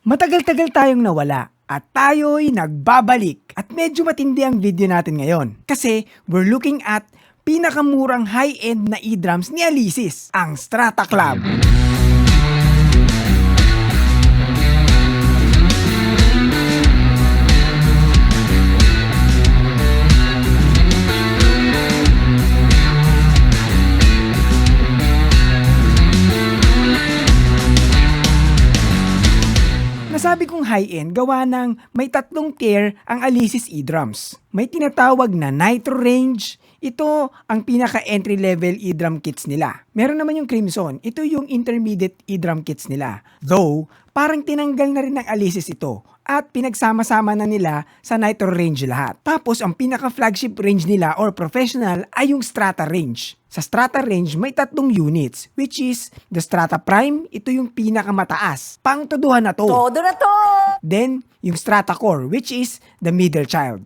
Matagal-tagal tayong nawala at tayo'y nagbabalik. At medyo matindi ang video natin ngayon kasi we're looking at pinakamurang high-end na e-drums ni Alesis, ang Strata Club. Nasabi kong high-end gawa ng may tatlong tier ang Alesis e-drums. May tinatawag na Nitro Range. Ito ang pinaka-entry level e-drum kits nila. Meron naman yung Crimson. Ito yung intermediate e-drum kits nila. Though, parang tinanggal na rin ng Alesis ito at pinagsama-sama na nila sa Nitro Range lahat. Tapos, ang pinaka-flagship range nila or professional ay yung Strata Range. Sa Strata Range, may tatlong units, which is the Strata Prime, ito yung pinakamataas. Pangtodohan na to. Todo na to! Then, yung Strata Core, which is the middle child.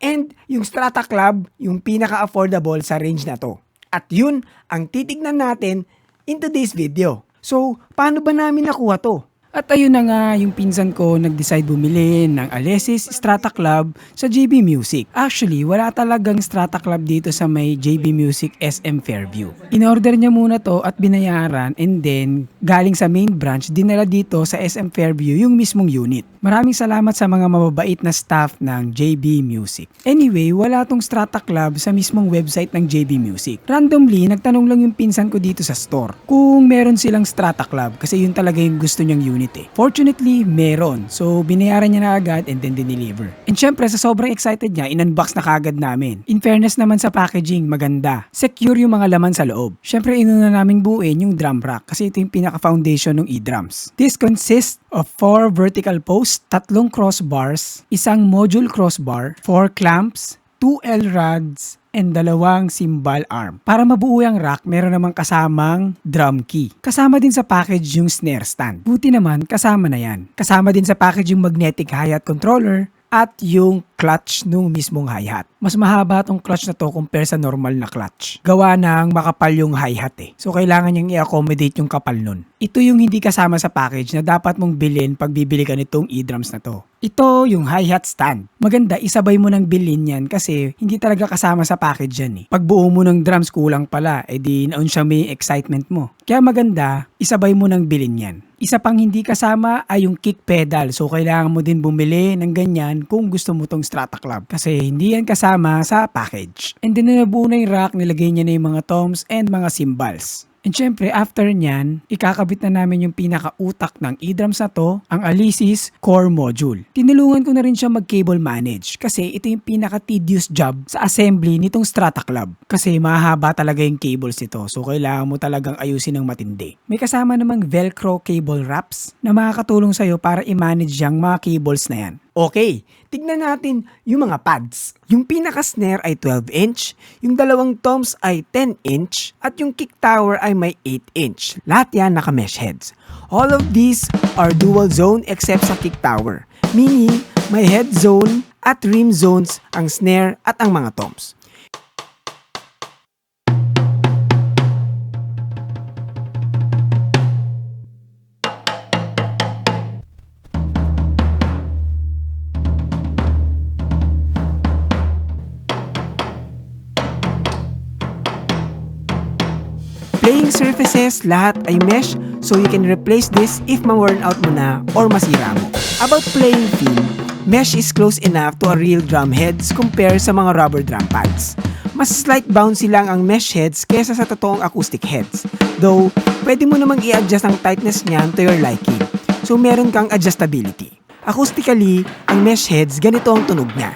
And yung Strata Club, yung pinaka-affordable sa range na to. At yun ang titignan natin in today's video. So, paano ba namin nakuha to? At ayun na nga, yung pinsan ko nag-decide bumili ng Alesis Strata Club sa JB Music. Actually, wala talagang Strata Club dito sa may JB Music SM Fairview. In-order niya muna to at binayaran and then galing sa main branch, dinala dito sa SM Fairview yung mismong unit. Maraming salamat sa mga mababait na staff ng JB Music. Anyway, wala tong Strata Club sa mismong website ng JB Music. Randomly, nagtanong lang yung pinsan ko dito sa store kung meron silang Strata Club kasi yun talaga yung gusto niyang unit. Fortunately, meron. So, binayaran niya na agad and then dineliver. And syempre, sa sobrang excited niya, in-unbox na kagad namin. In fairness naman sa packaging, maganda. Secure yung mga laman sa loob. Syempre, inuna naming buuin yung drum rack kasi ito yung pinaka-foundation ng e-drums. This consists of 4 vertical posts, 3 crossbars, isang module crossbar, 4 clamps, 2 L-rods, and 2 cymbal arm. Para mabuo ang rack, meron namang kasamang drum key. Kasama din sa package yung snare stand. Buti naman, kasama na yan. Kasama din sa package yung magnetic hi-hat controller at yung clutch nung mismong hi-hat. Mas mahaba tong clutch na to compare sa normal na clutch. Gawa ng makapal yung hi-hat eh. So kailangan niyang i-accommodate yung kapal nun. Ito yung hindi kasama sa package na dapat mong bilhin pag bibili ka nitong e-drums na to. Ito yung hi-hat stand. Maganda, isabay mo ng bilhin yan kasi hindi talaga kasama sa package yan eh. Pag buo mo ng drums kulang pala, edi naon siya may excitement mo. Kaya maganda, isabay mo ng bilhin yan. Isa pang hindi kasama ay yung kick pedal. So kailangan mo din bumili ng ganyan kung gusto mo tong Strata Club. Kasi hindi yan kasama sa package. And then nabuo na yung rack, nilagay niya na yung mga toms and mga cymbals. And syempre, after nyan, ikakabit na namin yung pinaka-utak ng e-drums na to, ang Alesis Core Module. Tinulungan ko na rin siya mag-cable manage kasi ito yung pinaka-tedious job sa assembly nitong Strata Club. Kasi mahaba talaga yung cables nito, so kailangan mo talagang ayusin ng matindi. May kasama namang Velcro cable wraps na makakatulong sa'yo para i-manage yung mga cables na yan. Okay, tignan natin yung mga pads. Yung pinaka-snare ay 12-inch, yung dalawang toms ay 10-inch, at yung kick tower ay may 8-inch. Lahat yan naka-mesh heads. All of these are dual zone except sa kick tower, meaning may head zone at rim zones ang snare at ang mga toms. Playing surfaces, lahat ay mesh, so you can replace this if ma-worn out mo na or masira mo. About playing feel, mesh is close enough to a real drum heads compare sa mga rubber drum pads. Mas slight bouncy lang ang mesh heads kesa sa totoong acoustic heads. Though, pwede mo namang i-adjust ang tightness niyan to your liking. So meron kang adjustability. Acoustically, ang mesh heads ganito ang tunog niya.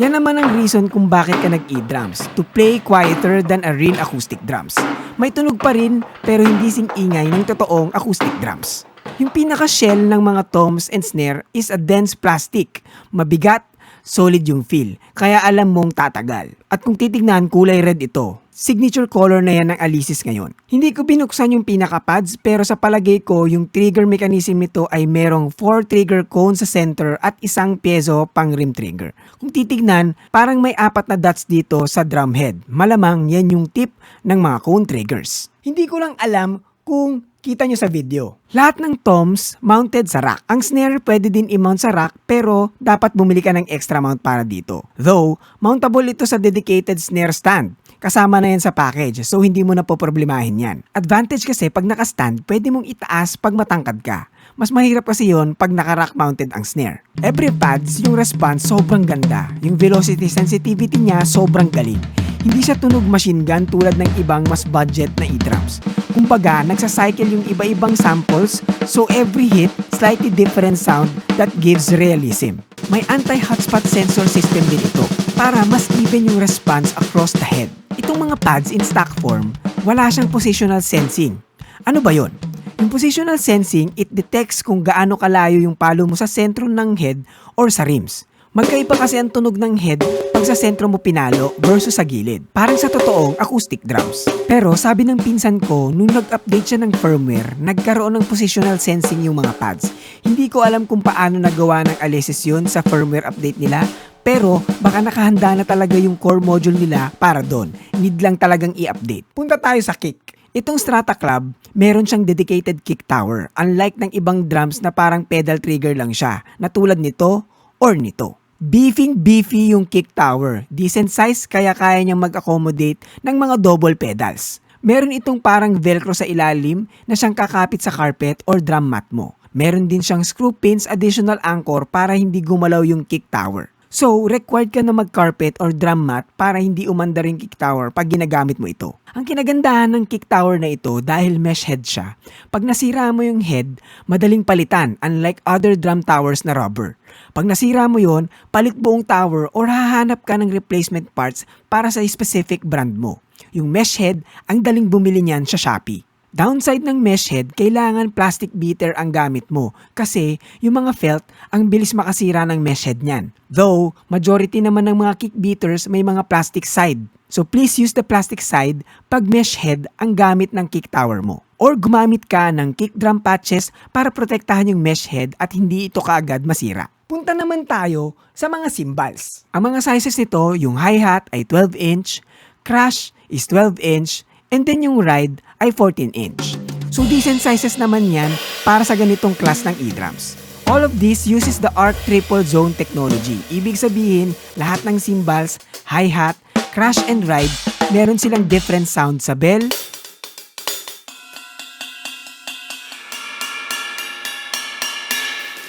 Yan naman ang reason kung bakit ka nag-e-drums, to play quieter than a real acoustic drums. May tunog pa rin pero hindi sing ingay ng totoong acoustic drums. Yung pinaka-shell ng mga toms and snare is a dense plastic. Mabigat, solid yung feel, kaya alam mong tatagal. At kung titignan, kulay red ito. Signature color na yan ng Alesis ngayon. Hindi ko binuksan yung pinaka-pads pero sa palagay ko yung trigger mechanism nito ay merong 4 trigger cones sa center at isang piezo pang rim trigger. Kung titignan, parang may 4 na dots dito sa drum head. Malamang yan yung tip ng mga cone triggers. Hindi ko lang alam kung kita nyo sa video. Lahat ng toms mounted sa rack. Ang snare pwede din i-mount sa rack pero dapat bumili ka ng extra mount para dito. Though, mountable ito sa dedicated snare stand. Kasama na yan sa package so hindi mo na poproblemahin yan. Advantage kasi pag naka-stand, pwede mong itaas pag matangkad ka. Mas mahirap kasi yon pag naka-rack mounted ang snare. Every pads, yung response sobrang ganda. Yung velocity sensitivity niya sobrang galing. Hindi siya tunog machine gun tulad ng ibang mas budget na e-drums. Kumbaga, nagsacycle yung iba-ibang samples so every hit, slightly different sound that gives realism. May anti-hotspot sensor system din ito para mas even yung response across the head. Itong mga pads in stock form, wala siyang positional sensing. Ano ba yon? Yung positional sensing, it detects kung gaano kalayo yung palo mo sa sentro ng head or sa rims. Magkaiba kasi ang tunog ng head pag sa sentro mo pinalo versus sa gilid. Parang sa totoong acoustic drums. Pero sabi ng pinsan ko, nung nag-update siya ng firmware, nagkaroon ng positional sensing yung mga pads. Hindi ko alam kung paano nagawa ng Alesis yun sa firmware update nila, pero baka nakahanda na talaga yung core module nila para doon. Need lang talagang i-update. Punta tayo sa kick. Itong Strata Club, meron siyang dedicated kick tower. Unlike ng ibang drums na parang pedal trigger lang siya, na tulad nito or nito. Beefy yung kick tower. Decent size kaya kaya niyang mag-accommodate ng mga double pedals. Meron itong parang velcro sa ilalim na siyang kakapit sa carpet or drum mat mo. Meron din siyang screw pins additional anchor para hindi gumalaw yung kick tower. So, required ka na mag-carpet or drum mat para hindi umandar yung kick tower pag ginagamit mo ito. Ang kinagandahan ng kick tower na ito dahil mesh head siya, pag nasira mo yung head, madaling palitan unlike other drum towers na rubber. Pag nasira mo yon, palit buong tower or hahanap ka ng replacement parts para sa specific brand mo. Yung mesh head, ang daling bumili niyan sa Shopee. Downside ng mesh head, kailangan plastic beater ang gamit mo kasi yung mga felt, ang bilis makasira ng mesh head niyan. Though, majority naman ng mga kick beaters may mga plastic side. So please use the plastic side pag mesh head ang gamit ng kick tower mo. Or gumamit ka ng kick drum patches para protektahan yung mesh head at hindi ito kaagad masira. Punta naman tayo sa mga cymbals. Ang mga sizes nito, yung hi-hat ay 12-inch, crash is 12-inch, and then yung ride ay 14-inch. So decent sizes naman yan para sa ganitong class ng e-drums. All of this uses the ARC Triple Zone technology. Ibig sabihin, lahat ng cymbals, hi-hat, crash and ride, meron silang different sound sa bell,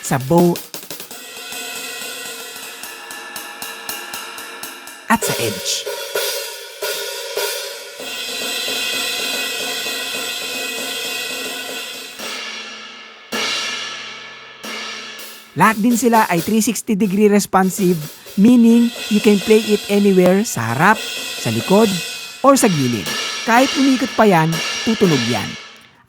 sa bow, at sa edge. Lahat din sila ay 360-degree responsive, meaning you can play it anywhere sa harap, sa likod, or sa gilid. Kahit umikot pa yan, tutunog yan.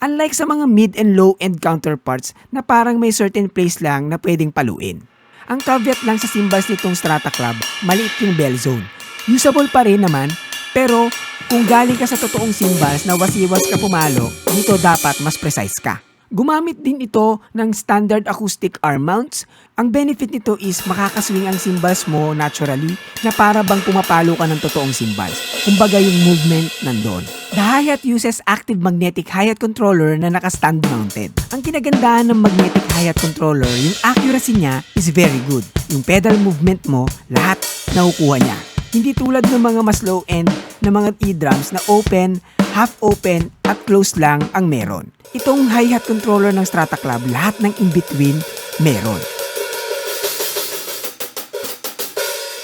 Unlike sa mga mid and low end counterparts na parang may certain place lang na pwedeng paluin. Ang caveat lang sa cymbals nitong Strata Club, maliit yung bell zone. Usable pa rin naman, pero kung galing ka sa totoong cymbals na wasiwas ka pumalo, dito dapat mas precise ka. Gumamit din ito ng standard acoustic arm mounts. Ang benefit nito is makakaswing ang cymbals mo naturally na para bang pumapalo ka ng totoong cymbals. Kumbaga yung movement nandun. The hi-hat uses active magnetic hi-hat controller na naka-stand mounted. Ang kinagandahan ng magnetic hi-hat controller, yung accuracy niya is very good. Yung pedal movement mo, lahat nakukuha niya. Hindi tulad ng mga mas low end na mga e-drums na open, half open at closed lang ang meron. Itong hi-hat controller ng Strata Club, lahat ng in-between meron.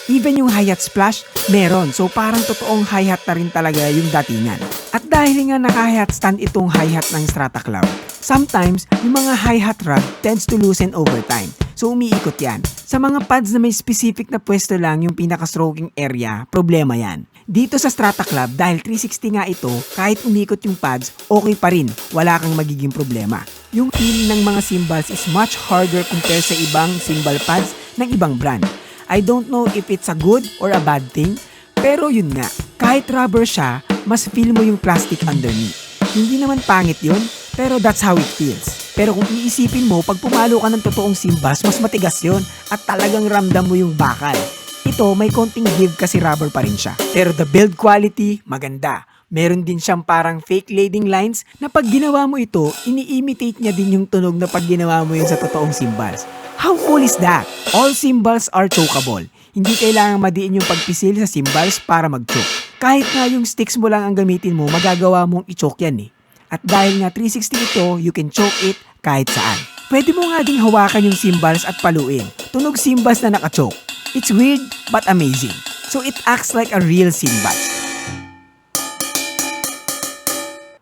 Even yung hi-hat splash, meron. So parang totoong hi-hat na rin talaga yung datingan. At dahil nga naka-hi-hat stand itong hi-hat ng Strata Club, sometimes yung mga hi-hat rod tends to loosen over time. So umiikot yan. Sa mga pads na may specific na pwesto lang yung pinaka-stroking area, problema yan. Dito sa Strata Club, dahil 360 nga ito, kahit umikot yung pads, okay pa rin. Wala kang magiging problema. Yung feel ng mga cymbals is much harder compared sa ibang cymbal pads ng ibang brand. I don't know if it's a good or a bad thing, pero yun nga, kahit rubber siya, mas feel mo yung plastic underneath. Hindi naman pangit yun, pero that's how it feels. Pero kung iisipin mo, pag pumalo ka ng totoong cymbals, mas matigas yun at talagang ramdam mo yung bakal. Ito, may konting give kasi rubber pa rin siya. Pero the build quality, maganda. Meron din siyang parang fake leading lines na pag ginawa mo ito, ini-imitate niya din yung tunog na pag ginawa mo yun sa totoong cymbals. How cool is that? All cymbals are chokeable. Hindi kailangang madiin yung pagpisil sa cymbals para mag-choke. Kahit nga yung sticks mo lang ang gamitin mo, magagawa mong i-choke yan eh. At dahil nga 360 ito, you can choke it kahit saan. Pwede mo nga ding hawakan yung cymbals at paluin. Tunog cymbals na naka-choke. It's weird but amazing. So it acts like a real cymbals.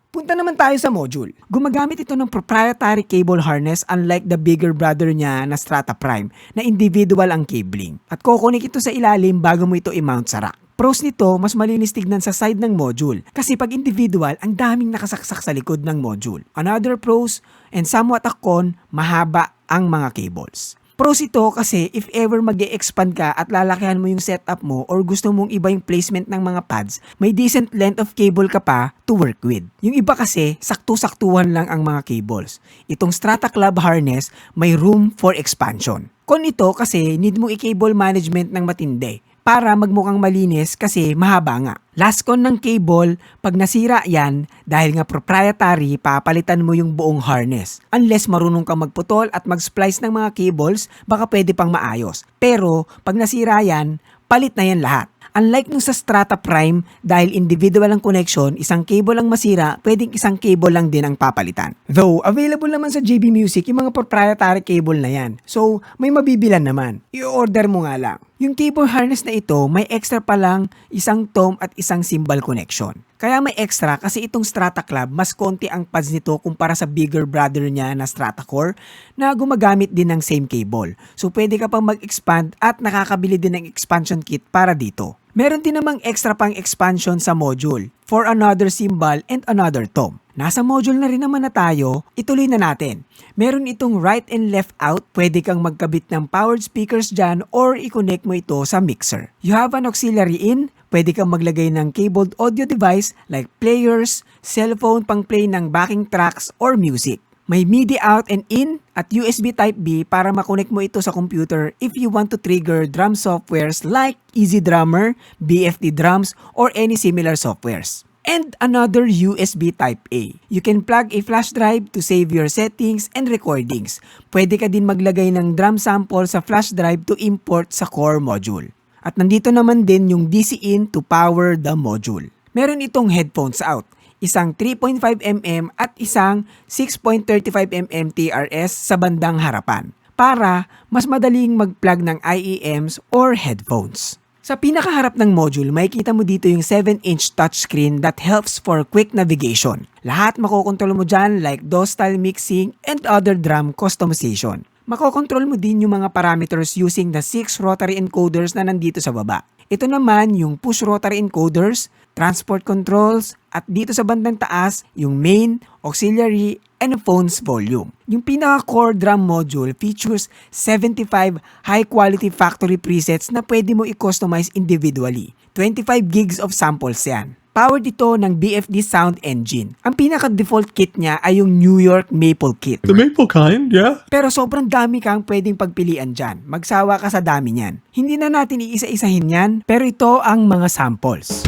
Punta naman tayo sa module. Gumagamit ito ng proprietary cable harness unlike the bigger brother niya na Strata Prime na individual ang cabling. At kukunik ito sa ilalim bago mo ito i-mount sa rack. Pros nito, mas malinis tignan sa side ng module kasi pag individual, ang daming nakasaksak sa likod ng module. Another pros, and somewhat a con, mahaba ang mga cables. Pros ito kasi if ever mag-e-expand ka at lalakihan mo yung setup mo or gusto mong iba yung placement ng mga pads, may decent length of cable ka pa to work with. Yung iba kasi, saktu-saktuhan lang ang mga cables. Itong Strata Club harness, may room for expansion. Con ito kasi need mo i-cable management ng matindi para magmukhang malinis kasi mahaba nga. Last con ng cable, pag nasira yan, dahil nga proprietary, papalitan mo yung buong harness. Unless marunong kang magputol at mag-splice ng mga cables, baka pwede pang maayos. Pero pag nasira yan, palit na yan lahat. Unlike nung sa Strata Prime, dahil individual ang connection, isang cable lang masira, pwedeng isang cable lang din ang papalitan. Though, available naman sa JB Music yung mga proprietary cable na yan. So, may mabibilan naman. I-order mo nga lang. Yung cable harness na ito, may extra pa lang isang tom at isang cymbal connection. Kaya may extra kasi itong Strata Club, mas konti ang pads nito kumpara sa bigger brother niya na Strata Core na gumagamit din ng same cable. So pwede ka pang mag-expand at nakakabili din ng expansion kit para dito. Meron din namang extra pang expansion sa module for another cymbal and another tom. Nasa module na rin naman na tayo, ituloy na natin. Meron itong right and left out, pwede kang magkabit ng powered speakers dyan or i-connect mo ito sa mixer. You have an auxiliary in, pwede kang maglagay ng cabled audio device like players, cellphone pang play ng backing tracks or music. May MIDI out and in at USB Type-B para makonect mo ito sa computer if you want to trigger drum softwares like Easy Drummer, BFD Drums, or any similar softwares. And another USB Type-A. You can plug a flash drive to save your settings and recordings. Pwede ka din maglagay ng drum sample sa flash drive to import sa core module. At nandito naman din yung DC in to power the module. Meron itong headphones out. Isang 3.5mm at isang 6.35mm TRS sa bandang harapan para mas madaling mag-plug ng IEMs or headphones. Sa pinakaharap ng module, makikita mo dito yung 7-inch touchscreen that helps for quick navigation. Lahat makokontrol mo dyan like DAW style mixing and other drum customization. Makokontrol mo din yung mga parameters using the 6 rotary encoders na nandito sa baba. Ito naman yung push rotary encoders, transport controls, at dito sa bandang taas, yung main, auxiliary, and phone's volume. Yung pinaka-core drum module features 75 high-quality factory presets na pwede mo i-customize individually. 25 gigs of samples yan. Powered ito ng BFD sound engine. Ang pinaka-default kit niya ay yung New York Maple Kit. The maple kind, yeah. Pero sobrang dami kang pwedeng pagpilian dyan. Magsawa ka sa dami niyan. Hindi na natin iisa-isahin yan, pero ito ang mga samples.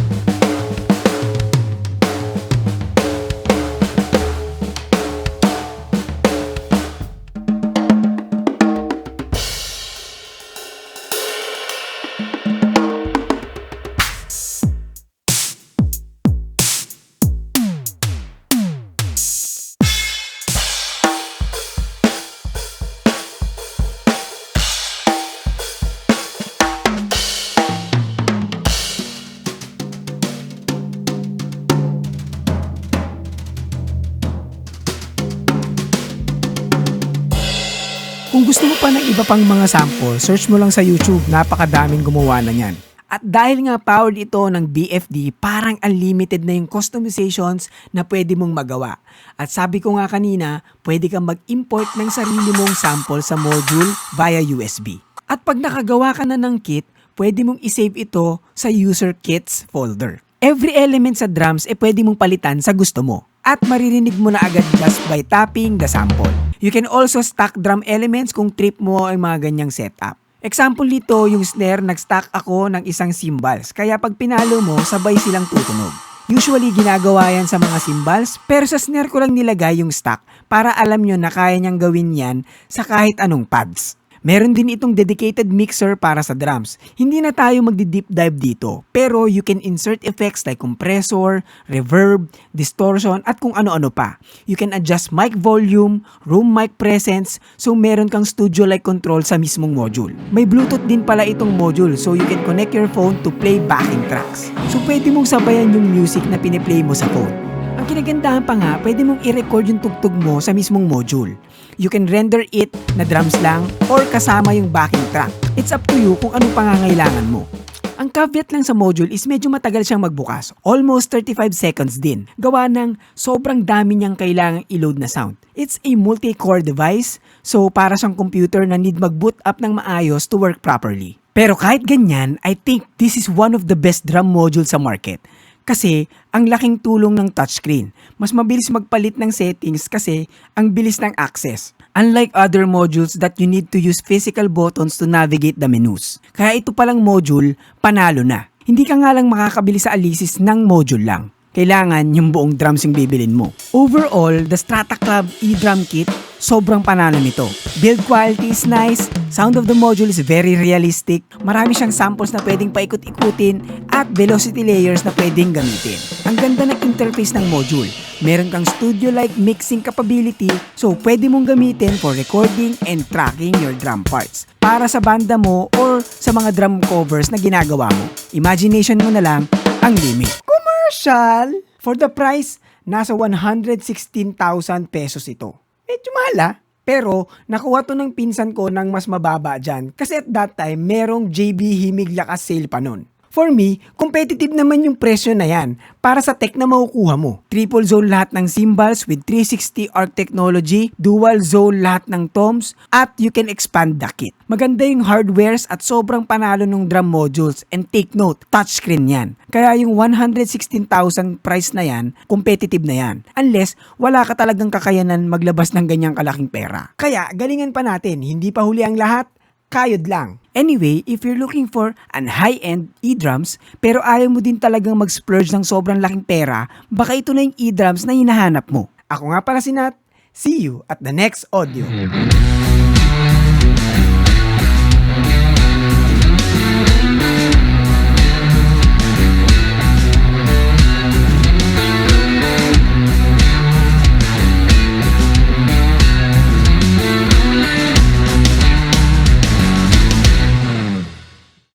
Kung gusto mo pa ng iba pang mga sample, search mo lang sa YouTube, napakadaming gumawa na niyan. At dahil nga powered ito ng BFD, parang unlimited na yung customizations na pwede mong magawa. At sabi ko nga kanina, pwede kang mag-import ng sarili mong sample sa module via USB. At pag nakagawa ka na ng kit, pwede mong isave ito sa user kits folder. Every element sa drums pwede mong palitan sa gusto mo. At maririnig mo na agad just by tapping the sample. You can also stack drum elements kung trip mo ay mga ganyang setup. Example nito, yung snare, nag-stack ako ng isang cymbals. Kaya pag pinalo mo, sabay silang tutunog. Usually ginagawa yan sa mga cymbals, pero sa snare ko lang nilagay yung stock para alam nyo na kaya niyang gawin yan sa kahit anong pads. Meron din itong dedicated mixer para sa drums. Hindi na tayo magdi-deep dive dito, pero you can insert effects like compressor, reverb, distortion, at kung ano-ano pa. You can adjust mic volume, room mic presence, so meron kang studio-like control sa mismong module. May Bluetooth din pala itong module, so you can connect your phone to play backing tracks. So pwede mong sabayan yung music na piniplay mo sa phone. Ang kinagandahan pa nga, pwede mong i-record yung tugtog mo sa mismong module. You can render it na drums lang or kasama yung backing track. It's up to you kung anong pangangailangan mo. Ang caveat lang sa module is medyo matagal siyang magbukas. Almost 35 seconds din. Gawa ng sobrang dami niyang kailangang i-load na sound. It's a multi-core device, so para siyang computer na need mag-boot up ng maayos to work properly. Pero kahit ganyan, I think this is one of the best drum modules sa market. Kasi ang laking tulong ng touchscreen. Mas mabilis magpalit ng settings kasi ang bilis ng access. Unlike other modules that you need to use physical buttons to navigate the menus. Kaya ito palang module, panalo na. Hindi ka nga lang makakabili sa Alesis ng module lang. Kailangan yung buong drums yung bibilin mo. Overall, the Strata Club e-drum kit, sobrang panalo nito. Build quality is nice, sound of the module is very realistic, marami siyang samples na pwedeng paikot-ikutin, at velocity layers na pwedeng gamitin. Ang ganda ng interface ng module. Meron kang studio-like mixing capability, so pwede mong gamitin for recording and tracking your drum parts. Para sa banda mo or sa mga drum covers na ginagawa mo. Imagination mo na lang ang limit. Commercial! For the price, nasa 116,000 pesos ito. Medyo mahal ah. Pero nakuha to ng pinsan ko ng mas mababa dyan kasi at that time merong JB Himig Lakas sale pa nun. For me, competitive naman yung presyo na yan para sa tech na makukuha mo. Triple zone lahat ng cymbals with 360 arc technology, dual zone lahat ng toms, at you can expand the kit. Maganda yung hardwares at sobrang panalo ng drum modules, and take note, touchscreen yan. Kaya yung 116,000 price na yan, competitive na yan. Unless wala ka talagang kakayanan maglabas ng ganyang kalaking pera. Kaya galingan pa natin, hindi pa huli ang lahat, kayod lang. Anyway, if you're looking for an high-end e-drums, pero ayaw mo din talagang mag-splurge ng sobrang laking pera, baka ito na yung e-drums na hinahanap mo. Ako nga pala si Nat. See you at the next audio.